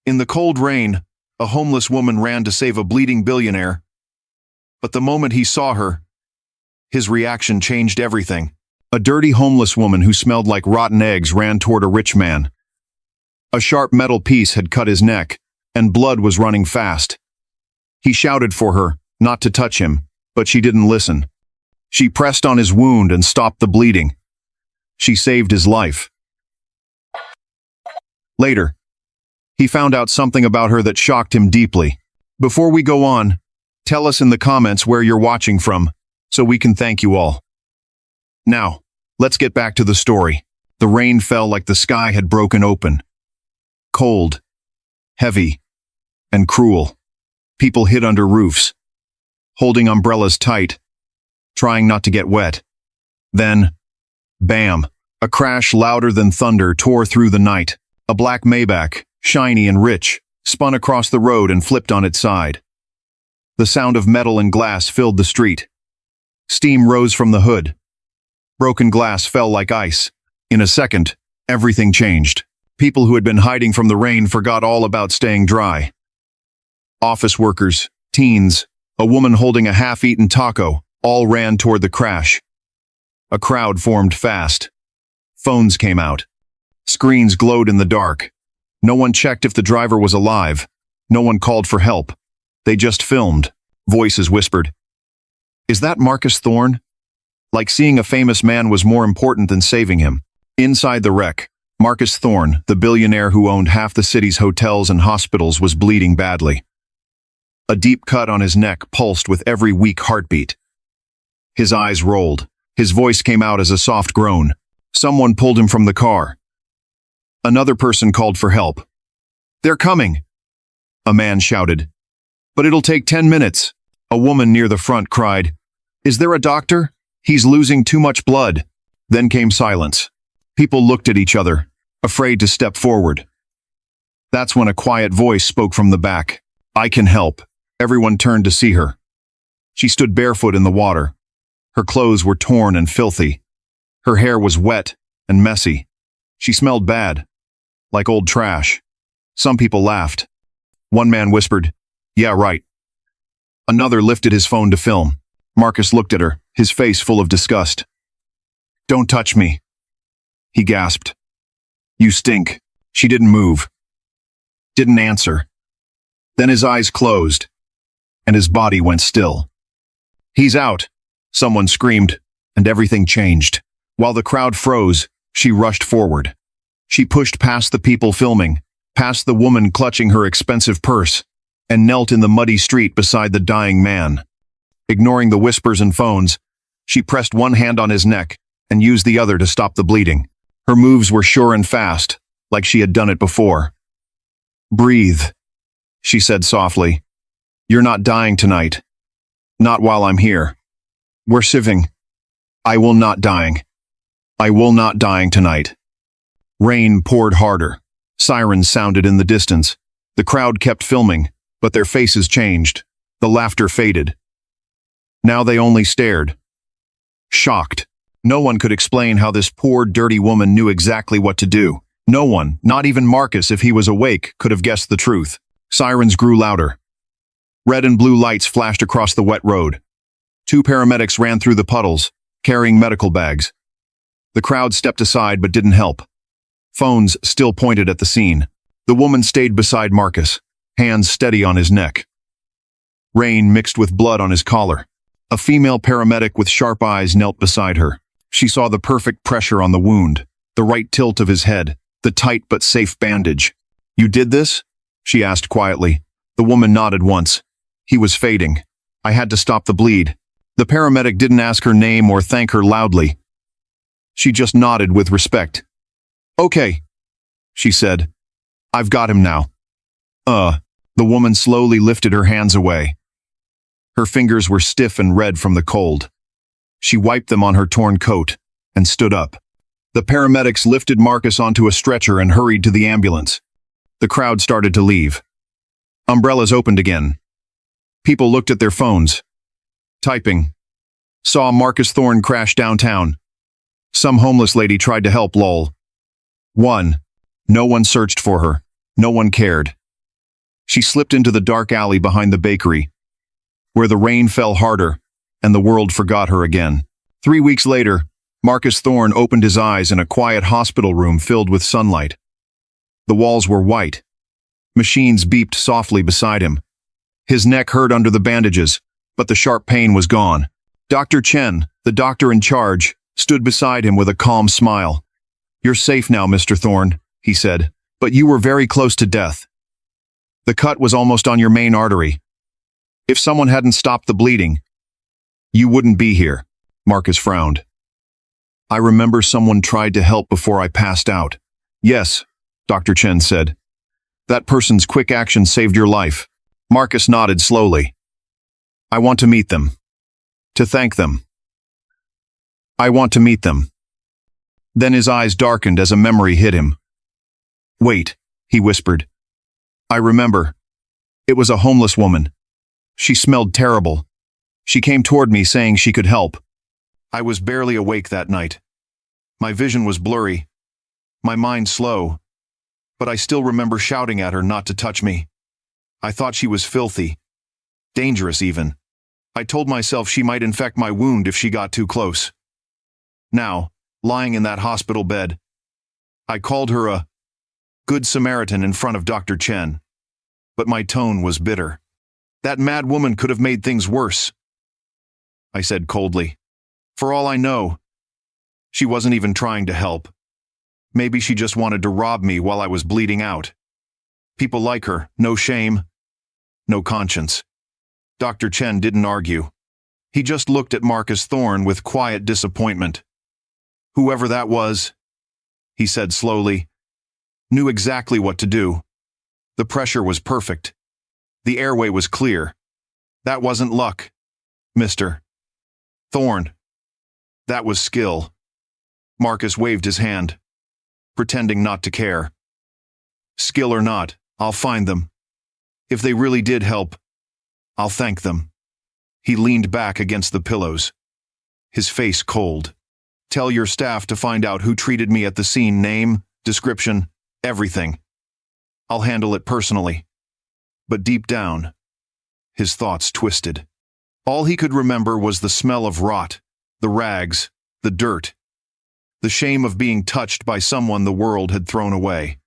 In the cold rain, a homeless woman ran to save a bleeding billionaire. But the moment he saw her, his reaction changed everything. A dirty homeless woman who smelled like rotten eggs ran toward a rich man. A sharp metal piece had cut his neck, and blood was running fast. He shouted for her, not to touch him, but she didn't listen. She pressed on his wound and stopped the bleeding. She saved his life. Later, he found out something about her that shocked him deeply. Before we go on, tell us in the comments where you're watching from, so we can thank you all. Now, let's get back to the story. The rain fell like the sky had broken open. Cold, heavy, and cruel. People hid under roofs, holding umbrellas tight, trying not to get wet. Then, bam, a crash louder than thunder tore through the night. A black Maybach, shiny and rich, spun across the road and flipped on its side. The sound of metal and glass filled the street. Steam rose from the hood. Broken glass fell like ice. In a second, everything changed. People who had been hiding from the rain forgot all about staying dry. Office workers, teens, a woman holding a half-eaten taco, all ran toward the crash. A crowd formed fast. Phones came out. Screens glowed in the dark. No one checked if the driver was alive. No one called for help. They just filmed. Voices whispered, "Is that Marcus Thorne?" Like seeing a famous man was more important than saving him. Inside the wreck, Marcus Thorne, the billionaire who owned half the city's hotels and hospitals, was bleeding badly. A deep cut on his neck pulsed with every weak heartbeat. His eyes rolled. His voice came out as a soft groan. Someone pulled him from the car. Another person called for help. "They're coming," a man shouted. "But it'll take 10 minutes. A woman near the front cried, "Is there a doctor? He's losing too much blood." Then came silence. People looked at each other, afraid to step forward. That's when a quiet voice spoke from the back. "I can help." Everyone turned to see her. She stood barefoot in the water. Her clothes were torn and filthy. Her hair was wet and messy. She smelled bad, like old trash. Some people laughed. One man whispered, "Yeah, right." Another lifted his phone to film. Marcus looked at her, his face full of disgust. "Don't touch me," he gasped. "You stink." She didn't move. Didn't answer. Then his eyes closed, and his body went still. "He's out," someone screamed, and everything changed. While the crowd froze, she rushed forward. She pushed past the people filming, past the woman clutching her expensive purse, and knelt in the muddy street beside the dying man. Ignoring the whispers and phones, she pressed one hand on his neck and used the other to stop the bleeding. Her moves were sure and fast, like she had done it before. "Breathe," she said softly. "You're not dying tonight. Not while I'm here. We're saving. I will not dying. I will not dying tonight." Rain poured harder. Sirens sounded in the distance. The crowd kept filming, but their faces changed. The laughter faded. Now they only stared. Shocked. No one could explain how this poor, dirty woman knew exactly what to do. No one, not even Marcus if he was awake, could have guessed the truth. Sirens grew louder. Red and blue lights flashed across the wet road. 2 paramedics ran through the puddles, carrying medical bags. The crowd stepped aside but didn't help. Phones still pointed at the scene. The woman stayed beside Marcus, hands steady on his neck. Rain mixed with blood on his collar. A female paramedic with sharp eyes knelt beside her. She saw the perfect pressure on the wound, the right tilt of his head, the tight but safe bandage. "You did this?" she asked quietly. The woman nodded once. "He was fading. I had to stop the bleed." The paramedic didn't ask her name or thank her loudly. She just nodded with respect. "Okay," she said. "I've got him now." The woman slowly lifted her hands away. Her fingers were stiff and red from the cold. She wiped them on her torn coat and stood up. The paramedics lifted Marcus onto a stretcher and hurried to the ambulance. The crowd started to leave. Umbrellas opened again. People looked at their phones. Typing. Saw Marcus Thorne crash downtown. Some homeless lady tried to help lol. 1. No one searched for her. No one cared. She slipped into the dark alley behind the bakery, where the rain fell harder and the world forgot her again. 3 weeks later, Marcus Thorne opened his eyes in a quiet hospital room filled with sunlight. The walls were white. Machines beeped softly beside him. His neck hurt under the bandages, but the sharp pain was gone. Dr. Chen, the doctor in charge, stood beside him with a calm smile. "You're safe now, Mr. Thorne," he said, "but you were very close to death. The cut was almost on your main artery. If someone hadn't stopped the bleeding, you wouldn't be here." Marcus frowned. "I remember someone tried to help before I passed out." "Yes," Dr. Chen said. "That person's quick action saved your life." Marcus nodded slowly. "I want to meet them. To thank them. I want to meet them." Then his eyes darkened as a memory hit him. "Wait," he whispered. "I remember. It was a homeless woman. She smelled terrible. She came toward me saying she could help. I was barely awake that night. My vision was blurry, my mind slow, but I still remember shouting at her not to touch me. I thought she was filthy, dangerous even. I told myself she might infect my wound if she got too close. Now, lying in that hospital bed, I called her a good Samaritan in front of Dr. Chen, but my tone was bitter. That mad woman could have made things worse. I said coldly. For all I know, she wasn't even trying to help. Maybe she just wanted to rob me while I was bleeding out. People like her, no shame, no conscience. Dr. Chen didn't argue. He just looked at Marcus Thorne with quiet disappointment. Whoever that was, he said slowly, knew exactly what to do. The pressure was perfect. The airway was clear. That wasn't luck, Mr. Thorne. That was skill. Marcus waved his hand, pretending not to care. Skill or not, I'll find them. If they really did help, I'll thank them. He leaned back against the pillows, his face cold. Tell your staff to find out who treated me at the scene, name, description, everything. I'll handle it personally. But deep down, his thoughts twisted. All he could remember was the smell of rot, the rags, the dirt, the shame of being touched by someone the world had thrown away.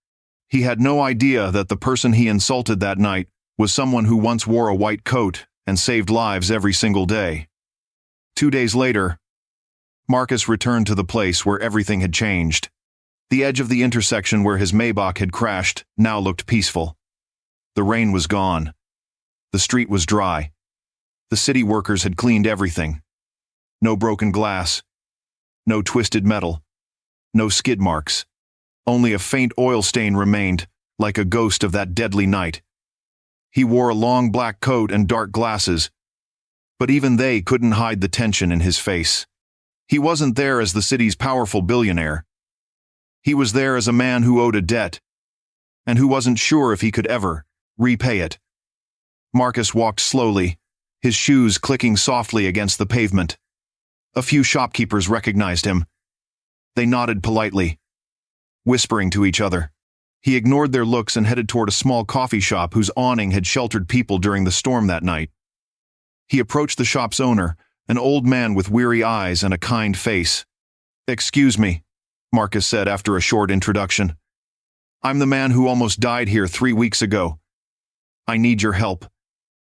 He had no idea that the person he insulted that night was someone who once wore a white coat and saved lives every single day. 2 days later, Marcus returned to the place where everything had changed. The edge of the intersection where his Maybach had crashed now looked peaceful. The rain was gone. The street was dry. The city workers had cleaned everything. No broken glass. No twisted metal. No skid marks. Only a faint oil stain remained, like a ghost of that deadly night. He wore a long black coat and dark glasses, but even they couldn't hide the tension in his face. He wasn't there as the city's powerful billionaire. He was there as a man who owed a debt, and who wasn't sure if he could ever repay it. Marcus walked slowly, his shoes clicking softly against the pavement. A few shopkeepers recognized him. They nodded politely, whispering to each other. He ignored their looks and headed toward a small coffee shop whose awning had sheltered people during the storm that night. He approached the shop's owner, an old man with weary eyes and a kind face. "Excuse me," Marcus said after a short introduction. "I'm the man who almost died here 3 weeks ago. I need your help.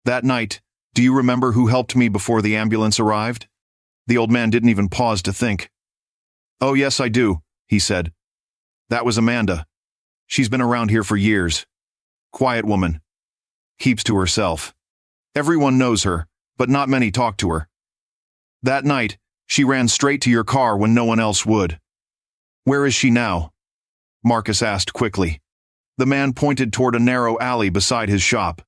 That night, do you remember who helped me before the ambulance arrived?" The old man didn't even pause to think. "Oh yes, I do," he said. "That was Amanda. She's been around here for years. Quiet woman. Keeps to herself. Everyone knows her, but not many talk to her. That night, she ran straight to your car when no one else would." "Where is she now?" Marcus asked quickly. The man pointed toward a narrow alley beside his shop.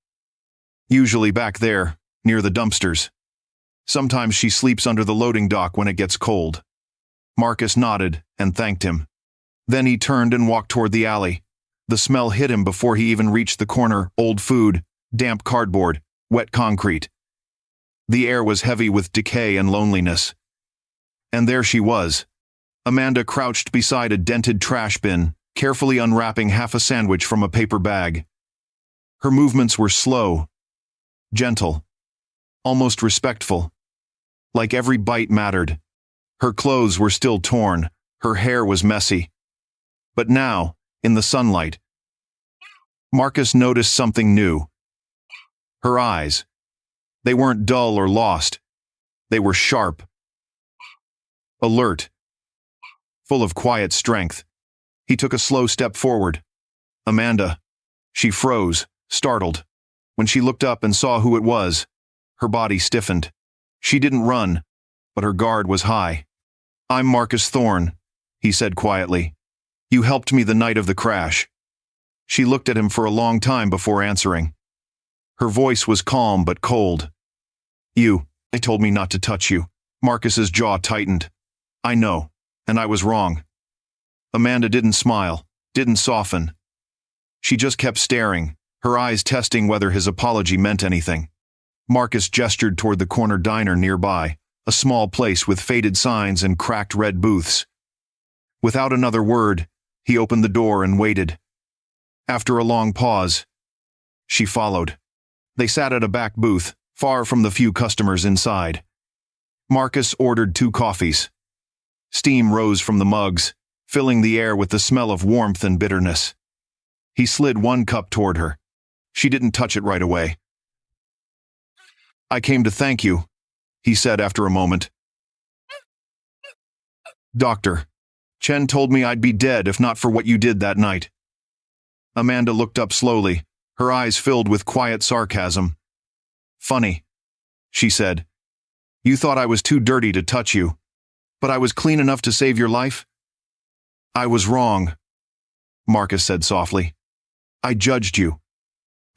"Usually back there, near the dumpsters. Sometimes she sleeps under the loading dock when it gets cold." Marcus nodded and thanked him. Then he turned and walked toward the alley. The smell hit him before he even reached the corner: old food, damp cardboard, wet concrete. The air was heavy with decay and loneliness. And there she was. Amanda crouched beside a dented trash bin, carefully unwrapping half a sandwich from a paper bag. Her movements were slow, gentle, almost respectful. Like every bite mattered. Her clothes were still torn, her hair was messy. But now, in the sunlight, Marcus noticed something new. Her eyes. They weren't dull or lost. They were sharp, alert, full of quiet strength. He took a slow step forward. Amanda. She froze, startled. When she looked up and saw who it was, her body stiffened. She didn't run, but her guard was high. "I'm Marcus Thorne," he said quietly. "You helped me the night of the crash." She looked at him for a long time before answering. Her voice was calm but cold. They told me not to touch you." Marcus's jaw tightened. "I know, and I was wrong." Amanda didn't smile, didn't soften. She just kept staring, her eyes testing whether his apology meant anything. Marcus gestured toward the corner diner nearby, a small place with faded signs and cracked red booths. Without another word, he opened the door and waited. After a long pause, she followed. They sat at a back booth, far from the few customers inside. Marcus ordered 2 coffees. Steam rose from the mugs, filling the air with the smell of warmth and bitterness. He slid 1 cup toward her. She didn't touch it right away. "I came to thank you," he said after a moment. "Doctor, Chen told me I'd be dead if not for what you did that night." Amanda looked up slowly, her eyes filled with quiet sarcasm. "Funny," she said. "You thought I was too dirty to touch you, but I was clean enough to save your life?" "I was wrong," Marcus said softly. "I judged you.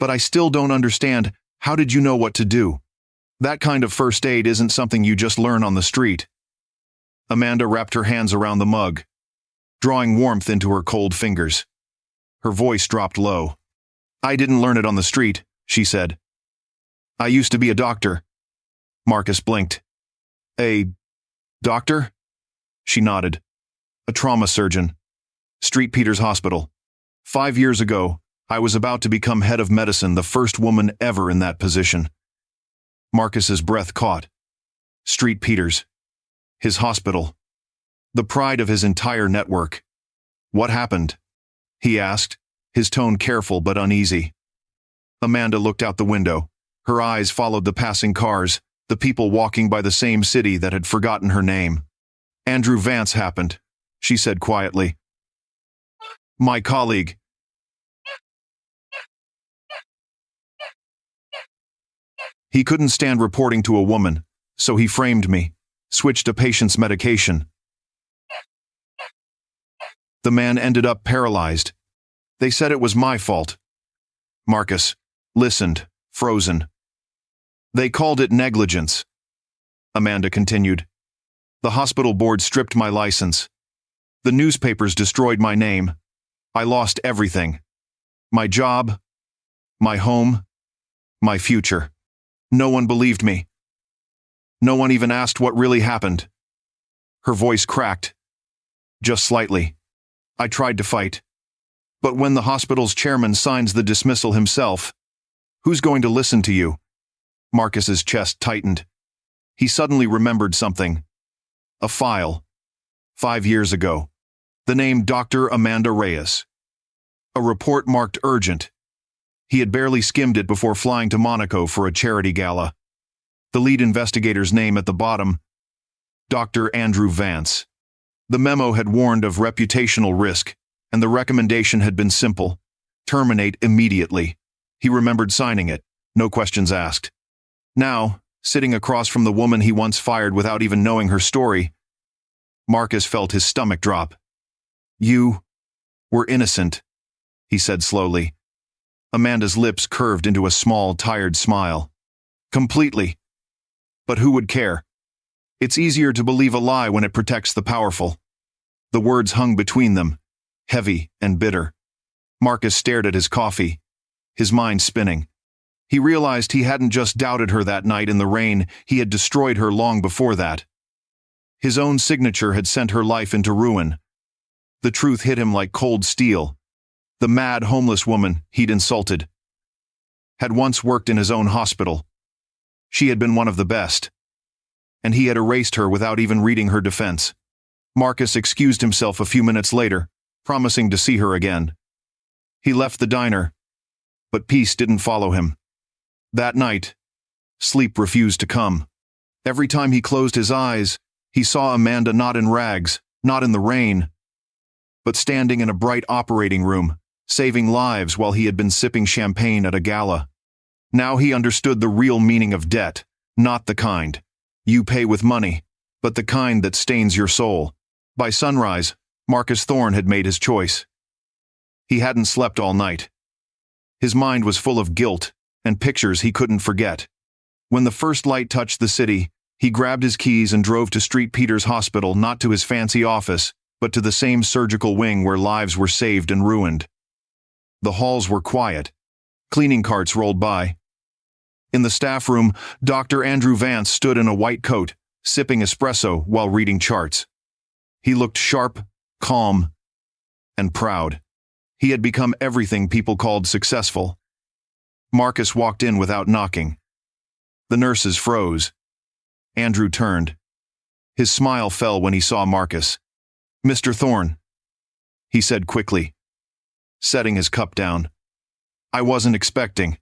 But I still don't understand, how did you know what to do? That kind of first aid isn't something you just learn on the street." Amanda wrapped her hands around the mug, drawing warmth into her cold fingers. Her voice dropped low. "I didn't learn it on the street," she said. "I used to be a doctor." Marcus blinked. "A doctor?" She nodded. "A trauma surgeon. St. Peter's Hospital. 5 years ago, I was about to become head of medicine, the first woman ever in that position." Marcus's breath caught. St. Peter's. His hospital. The pride of his entire network. "What happened?" he asked, his tone careful but uneasy. Amanda looked out the window. Her eyes followed the passing cars, the people walking by the same city that had forgotten her name. "Andrew Vance happened," she said quietly. "My colleague." "He couldn't stand reporting to a woman, so he framed me, switched a patient's medication. The man ended up paralyzed. They said it was my fault." Marcus listened, frozen. "They called it negligence," Amanda continued. "The hospital board stripped my license. The newspapers destroyed my name. I lost everything. My job, my home, my future. No one believed me. No one even asked what really happened." Her voice cracked. Just slightly. "I tried to fight. But when the hospital's chairman signs the dismissal himself, who's going to listen to you?" Marcus's chest tightened. He suddenly remembered something. A file. 5 years ago. The name Dr. Amanda Reyes. A report marked urgent. He had barely skimmed it before flying to Monaco for a charity gala. The lead investigator's name at the bottom, Dr. Andrew Vance. The memo had warned of reputational risk, and the recommendation had been simple: terminate immediately. He remembered signing it, no questions asked. Now, sitting across from the woman he once fired without even knowing her story, Marcus felt his stomach drop. "You were innocent," he said slowly. Amanda's lips curved into a small, tired smile. "Completely. But who would care? It's easier to believe a lie when it protects the powerful." The words hung between them, heavy and bitter. Marcus stared at his coffee, his mind spinning. He realized he hadn't just doubted her that night in the rain, he had destroyed her long before that. His own signature had sent her life into ruin. The truth hit him like cold steel. The mad, homeless woman he'd insulted. had once worked in his own hospital. She had been one of the best. And he had erased her without even reading her defense. Marcus excused himself a few minutes later, promising to see her again. He left the diner, but peace didn't follow him. That night, sleep refused to come. Every time he closed his eyes, he saw Amanda not in rags, not in the rain, but standing in a bright operating room, saving lives while he had been sipping champagne at a gala. Now he understood the real meaning of debt, not the kind you pay with money, but the kind that stains your soul. By sunrise, Marcus Thorne had made his choice. He hadn't slept all night. His mind was full of guilt and pictures he couldn't forget. When the first light touched the city, he grabbed his keys and drove to St. Peter's Hospital, not to his fancy office, but to the same surgical wing where lives were saved and ruined. The halls were quiet. Cleaning carts rolled by. In the staff room, Dr. Andrew Vance stood in a white coat, sipping espresso while reading charts. He looked sharp, calm, and proud. He had become everything people called successful. Marcus walked in without knocking. The nurses froze. Andrew turned. His smile fell when he saw Marcus. "Mr. Thorne," he said quickly, setting his cup down. "I wasn't expecting."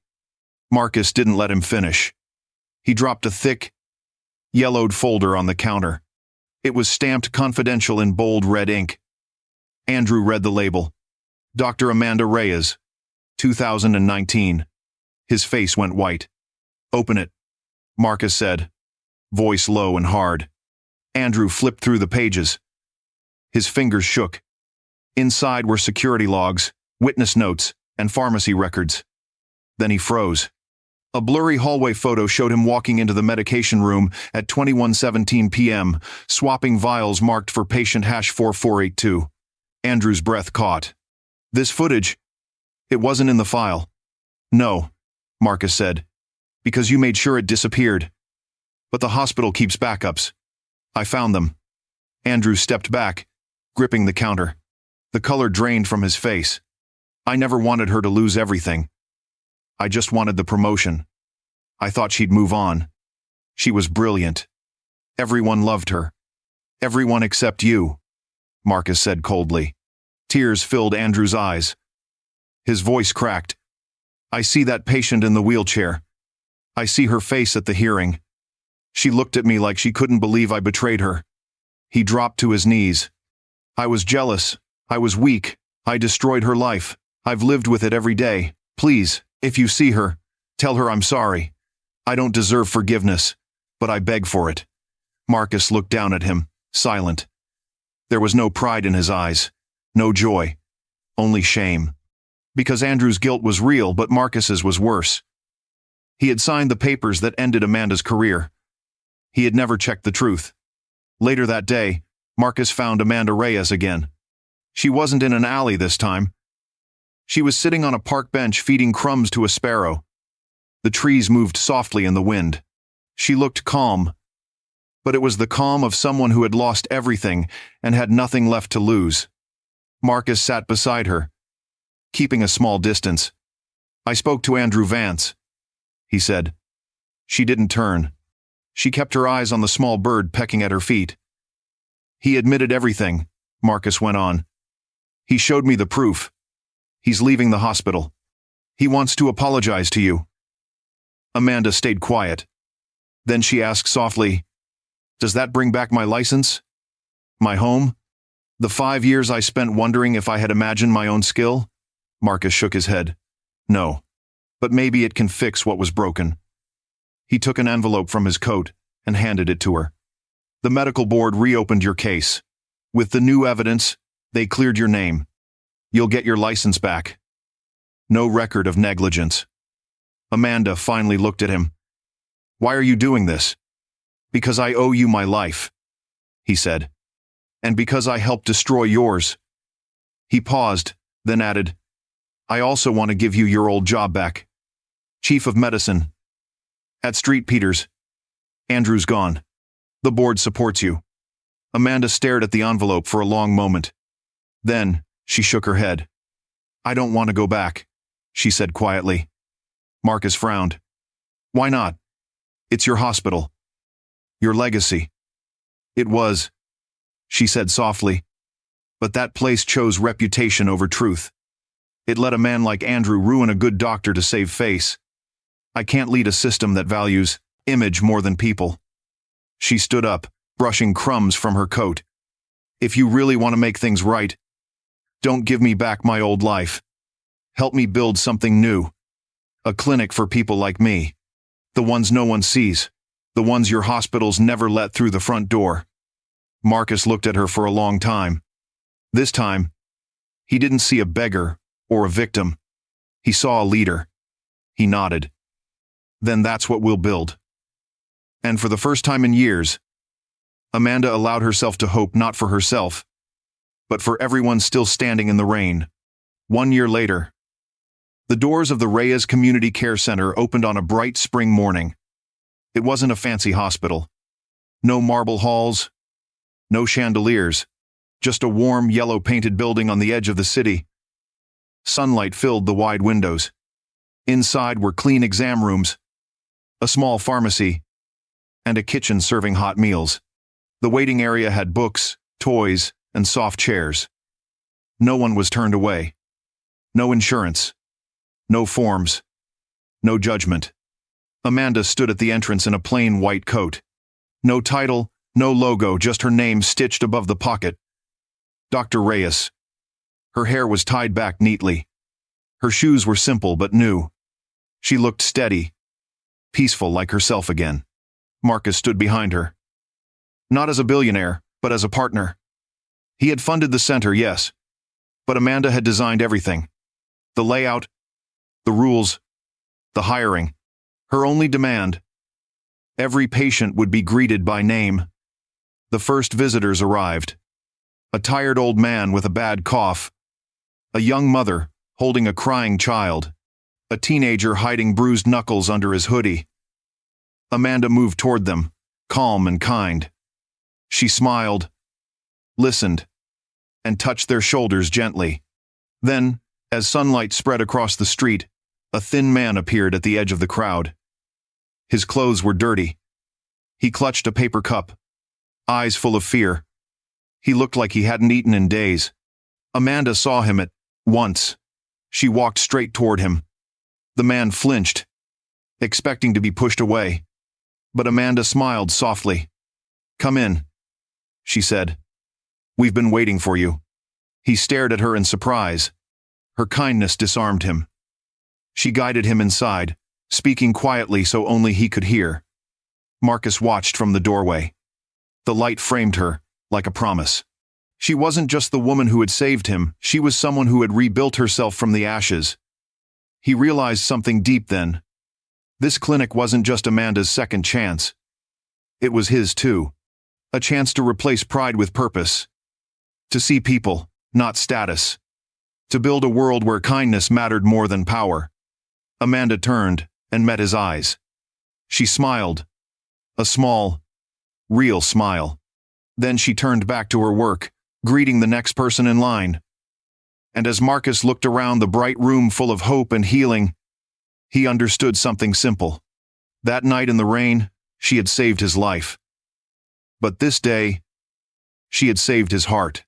Marcus didn't let him finish. He dropped a thick, yellowed folder on the counter. It was stamped confidential in bold red ink. Andrew read the label. Dr. Amanda Reyes, 2019. His face went white. "Open it," Marcus said, voice low and hard. Andrew flipped through the pages. His fingers shook. Inside were security logs, witness notes, and pharmacy records. Then he froze. A blurry hallway photo showed him walking into the medication room at 21:17 p.m., swapping vials marked for patient #4482. Andrew's breath caught. This footage, it wasn't in the file. "No," Marcus said, "because you made sure it disappeared. But the hospital keeps backups. I found them." Andrew stepped back, gripping the counter. The color drained from his face. "I never wanted her to lose everything. I just wanted the promotion. I thought she'd move on. She was brilliant. Everyone loved her. Everyone except you," Marcus said coldly. Tears filled Andrew's eyes. His voice cracked. "I see that patient in the wheelchair. I see her face at the hearing. She looked at me like she couldn't believe I betrayed her." He dropped to his knees. "I was jealous. I was weak. I destroyed her life. I've lived with it every day. Please, if you see her, tell her I'm sorry. I don't deserve forgiveness, but I beg for it." Marcus looked down at him, silent. There was no pride in his eyes, no joy, only shame. Because Andrew's guilt was real, but Marcus's was worse. He had signed the papers that ended Amanda's career. He had never checked the truth. Later that day, Marcus found Amanda Reyes again. She wasn't in an alley this time. She was sitting on a park bench feeding crumbs to a sparrow. The trees moved softly in the wind. She looked calm, but it was the calm of someone who had lost everything and had nothing left to lose. Marcus sat beside her, keeping a small distance. "I spoke to Andrew Vance," he said. She didn't turn. She kept her eyes on the small bird pecking at her feet. "He admitted everything," Marcus went on. "He showed me the proof. He's leaving the hospital. He wants to apologize to you." Amanda stayed quiet. Then she asked softly, "Does that bring back my license? My home? The 5 years I spent wondering if I had imagined my own skill?" Marcus shook his head. "No. But maybe it can fix what was broken." He took an envelope from his coat and handed it to her. "The medical board reopened your case. With the new evidence, they cleared your name. You'll get your license back. No record of negligence." Amanda finally looked at him. "Why are you doing this?" "Because I owe you my life," he said. "And because I helped destroy yours." He paused, then added, "I also want to give you your old job back. Chief of Medicine. At St. Peter's. Andrew's gone. The board supports you." Amanda stared at the envelope for a long moment. Then, she shook her head. "I don't want to go back," she said quietly. Marcus frowned. Why not? It's your hospital. Your legacy. It was, she said softly. But that place chose reputation over truth. It let a man like Andrew ruin a good doctor to save face. I can't lead a system that values image more than people. She stood up, brushing crumbs from her coat. If you really want to make things right, don't give me back my old life. Help me build something new. A clinic for people like me. The ones no one sees. The ones your hospitals never let through the front door. Marcus looked at her for a long time. This time, he didn't see a beggar or a victim. He saw a leader. He nodded. Then that's what we'll build. And for the first time in years, Amanda allowed herself to hope not for herself, but for everyone still standing in the rain. 1 year later, the doors of the Reyes Community Care Center opened on a bright spring morning. It wasn't a fancy hospital. No marble halls, no chandeliers, just a warm, yellow-painted building on the edge of the city. Sunlight filled the wide windows. Inside were clean exam rooms, a small pharmacy, and a kitchen serving hot meals. The waiting area had books, toys, and soft chairs. No one was turned away. No insurance. No forms. No judgment. Amanda stood at the entrance in a plain white coat. No title, no logo, just her name stitched above the pocket. Dr. Reyes. Her hair was tied back neatly. Her shoes were simple but new. She looked steady, peaceful like herself again. Marcus stood behind her. Not as a billionaire, but as a partner. He had funded the center, yes, but Amanda had designed everything. The layout, the rules, the hiring. Her only demand: every patient would be greeted by name. The first visitors arrived. A tired old man with a bad cough. A young mother holding a crying child. A teenager hiding bruised knuckles under his hoodie. Amanda moved toward them, calm and kind. She smiled, listened, and touched their shoulders gently. Then, as sunlight spread across the street, a thin man appeared at the edge of the crowd. His clothes were dirty. He clutched a paper cup, eyes full of fear. He looked like he hadn't eaten in days. Amanda saw him at once. She walked straight toward him. The man flinched, expecting to be pushed away. But Amanda smiled softly. "Come in," she said. "We've been waiting for you." He stared at her in surprise. Her kindness disarmed him. She guided him inside, speaking quietly so only he could hear. Marcus watched from the doorway. The light framed her, like a promise. She wasn't just the woman who had saved him, she was someone who had rebuilt herself from the ashes. He realized something deep then. This clinic wasn't just Amanda's second chance. It was his too. A chance to replace pride with purpose. To see people, not status. To build a world where kindness mattered more than power. Amanda turned and met his eyes. She smiled. A small, real smile. Then she turned back to her work, greeting the next person in line. And as Marcus looked around the bright room full of hope and healing, he understood something simple. That night in the rain, she had saved his life. But this day, she had saved his heart.